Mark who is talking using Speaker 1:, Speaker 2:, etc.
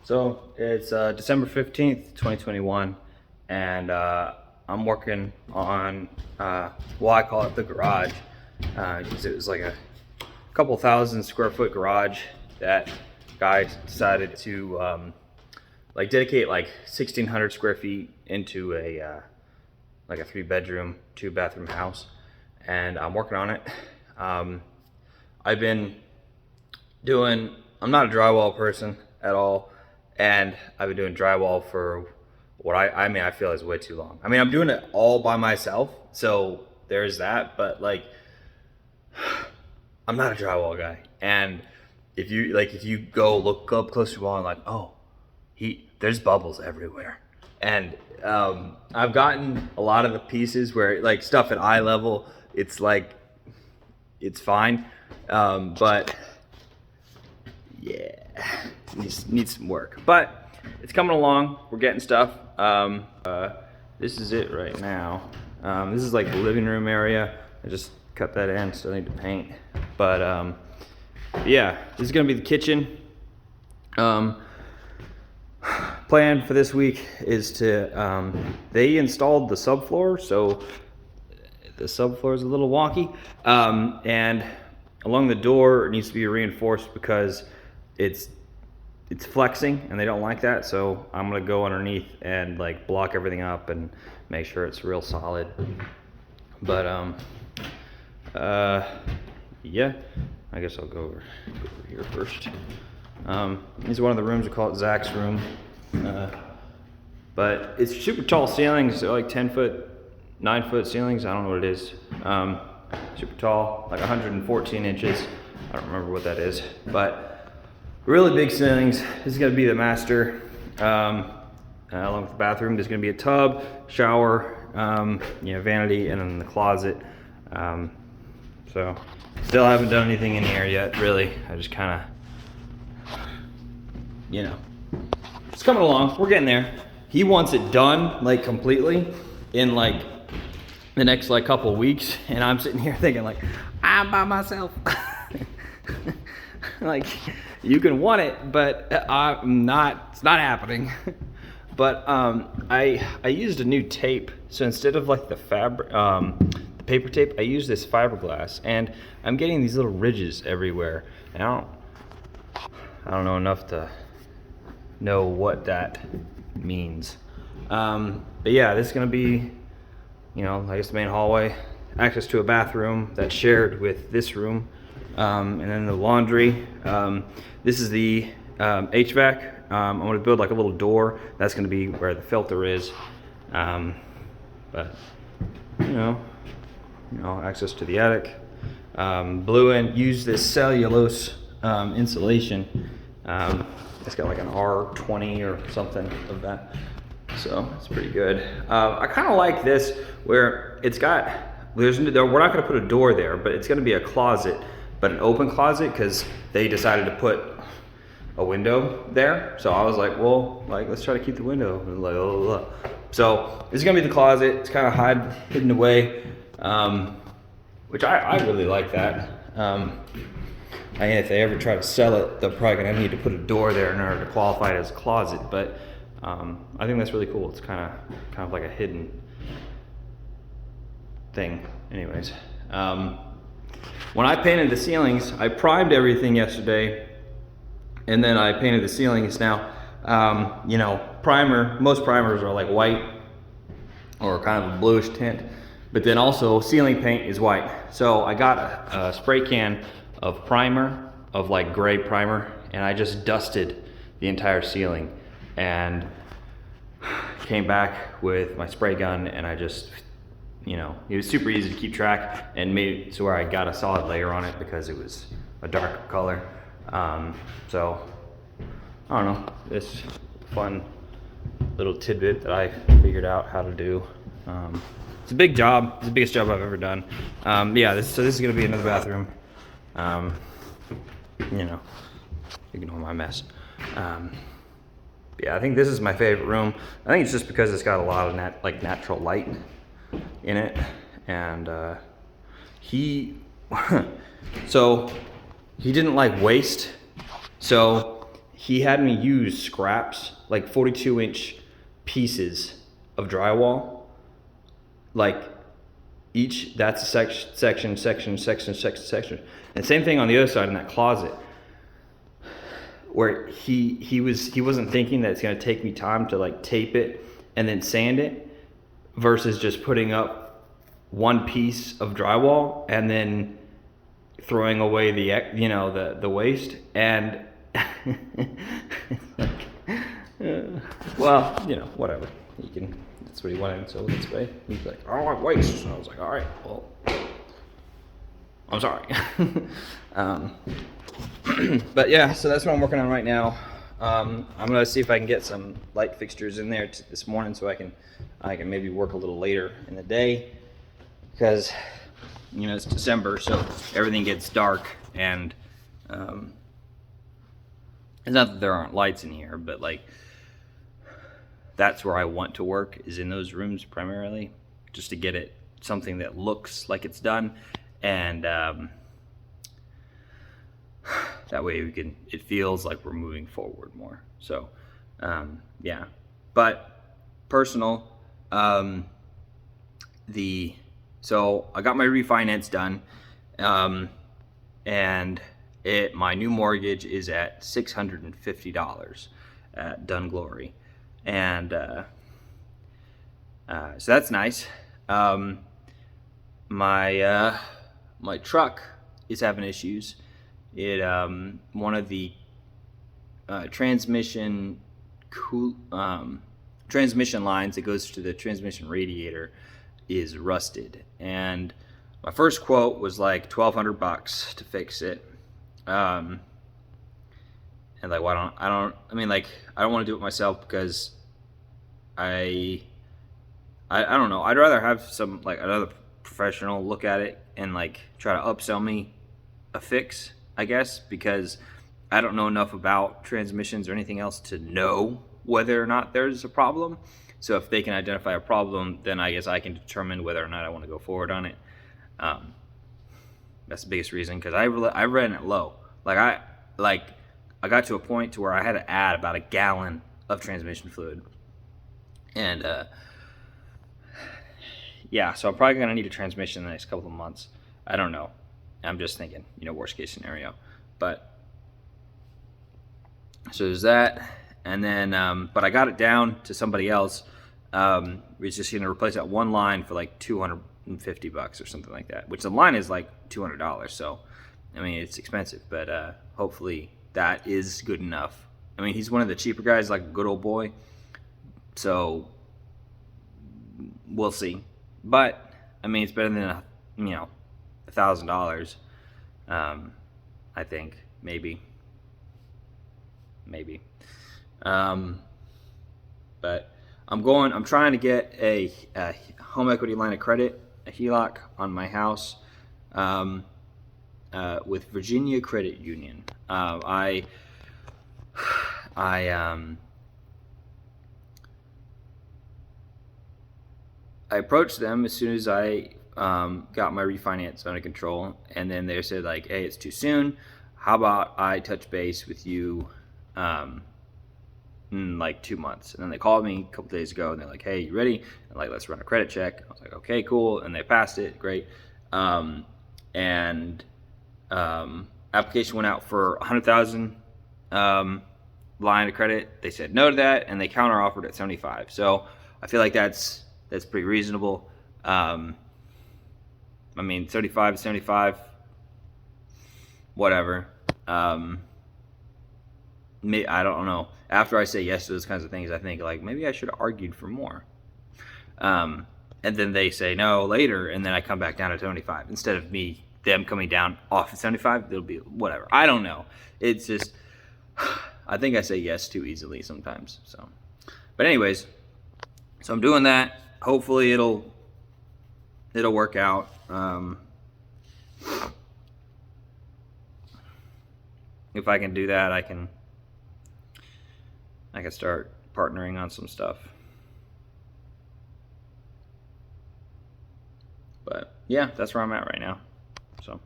Speaker 1: So it's December 15th, 2021, and I'm working on, well, I call it the garage, because it was like a couple thousand square foot garage that guy decided to like dedicate like 1,600 square feet into a like a 3-bedroom, 2-bathroom house, and I'm working on it. I've been doing, I'm not a drywall person at all, and I've been doing drywall for what I mean, I feel is way too long. I mean, I'm doing it all by myself, so there's that, but like, I'm not a drywall guy. And if you go look up close to the wall and like, oh, there's bubbles everywhere. And I've gotten a lot of the pieces where like stuff at eye level, it's like, it's fine. But yeah, needs some work, but it's coming along. We're getting stuff. This is it right now. This is like the living room area. I just cut that in, still need to paint. But yeah, this is gonna be the kitchen. Plan for this week is to, they installed the subfloor, so the subfloor is a little wonky. And along the door, it needs to be reinforced because it's flexing and they don't like that. So I'm gonna go underneath and like block everything up and make sure it's real solid. But yeah, I guess I'll go over here first. This is one of the rooms. We call it Zach's room. But it's super tall ceilings, so like 10 foot, 9 foot ceilings. I don't know what it is. Super tall, like 114 inches. I don't remember what that is, but really big ceilings. This is gonna be the master. Along with the bathroom, there's gonna be a tub, shower, vanity, and then the closet. So still haven't done anything in here yet, really. I just kind of, it's coming along. We're getting there. He wants it done like completely in like the next like couple of weeks, and I'm sitting here thinking like, I'm by myself. Like, you can want it, but I'm not. It's not happening. But I used a new tape, so instead of like the fabric, the paper tape, I used this fiberglass, and I'm getting these little ridges everywhere, and I don't know enough to know what that means. But yeah, this is gonna be, I guess the main hallway, access to a bathroom that's shared with this room, and then the laundry. This is the HVAC. I'm gonna build like a little door. That's gonna be where the filter is. But access to the attic. Use this cellulose insulation. It's got like an R20 or something of that. So it's pretty good. I kind of like this where it's got, we're not gonna put a door there, but it's gonna be a closet, but an open closet, because they decided to put a window there. So I was like, well, like, let's try to keep the window. And like, oh. So this is gonna be the closet. It's kind of hidden away, which I really like that. If they ever try to sell it, they're probably gonna need to put a door there in order to qualify it as a closet. But I think that's really cool. It's kind of like a hidden thing. Anyways, when I painted the ceilings, I primed everything yesterday, and then I painted the ceilings. Now, most primers are like white or kind of a bluish tint, but then also ceiling paint is white. So I got a spray can of primer, of like gray primer, and I just dusted the entire ceiling and came back with my spray gun, and I just, it was super easy to keep track and made it so where I got a solid layer on it because it was a darker color. So I don't know, this fun little tidbit that I figured out how to do. It's a big job. It's the biggest job I've ever done. Yeah, this is gonna be another bathroom. Ignore my mess. Yeah, I think this is my favorite room. I think it's just because it's got a lot of natural light in it, and so he didn't like waste, so he had me use scraps, like 42-inch pieces of drywall, like each, that's a section. And same thing on the other side in that closet, where he wasn't thinking that it's going to take me time to like tape it and then sand it, versus just putting up one piece of drywall and then throwing away the waste. And well, whatever. That's what he wanted, so let's pay. He's like, I don't like waste. So I was like, all right, well, I'm sorry. But yeah, so that's what I'm working on right now. I'm gonna see if I can get some light fixtures in there this morning, so I can maybe work a little later in the day, because it's December, so everything gets dark. And it's not that there aren't lights in here, but like, that's where I want to work, is in those rooms primarily, just to get it something that looks like it's done. And that way it feels like we're moving forward more. So yeah, but personal, so I got my refinance done, and my new mortgage is at $650 at Dun Glory. And so that's nice. My truck is having issues. One of the transmission lines that goes to the transmission radiator is rusted, and my first quote was like $1,200 to fix it. And like, I don't want to do it myself, because I don't know. I'd rather have another professional look at it and like try to upsell me a fix, I guess, because I don't know enough about transmissions or anything else to know whether or not there's a problem. So if they can identify a problem, then I guess I can determine whether or not I want to go forward on it. That's the biggest reason, because I ran it low. I got to a point to where I had to add about a gallon of transmission fluid. And yeah, so I'm probably going to need a transmission in the next couple of months. I don't know. I'm just thinking, worst case scenario. But so there's that. And then, but I got it down to somebody else. We're just going to replace that one line for like $250 or something like that, which the line is like $200. So, I mean, it's expensive, but hopefully that is good enough. I mean, he's one of the cheaper guys, like a good old boy. So we'll see. But I mean, it's better than $1,000. I think maybe. But I'm trying to get a home equity line of credit, a HELOC on my house, with Virginia Credit Union. I approached them as soon as I got my refinance under control, and then they said like, hey, it's too soon. How about I touch base with you in like 2 months? And then they called me a couple days ago, and they're like, hey, you ready? And like, let's run a credit check. I was like, okay, cool. And they passed it, great. Application went out for $100,000 line of credit. They said no to that, and they counter offered at 75. So I feel like that's pretty reasonable. I mean, 35 to 75, whatever. I don't know. After I say yes to those kinds of things, I think like maybe I should have argued for more. And then they say no later, and then I come back down to 75 instead of them coming down off at 75. It'll be whatever. I don't know. It's just, I think I say yes too easily sometimes. So, but anyways, so I'm doing that. Hopefully it'll work out. If I can do that, I can start partnering on some stuff. But yeah, that's where I'm at right now. So.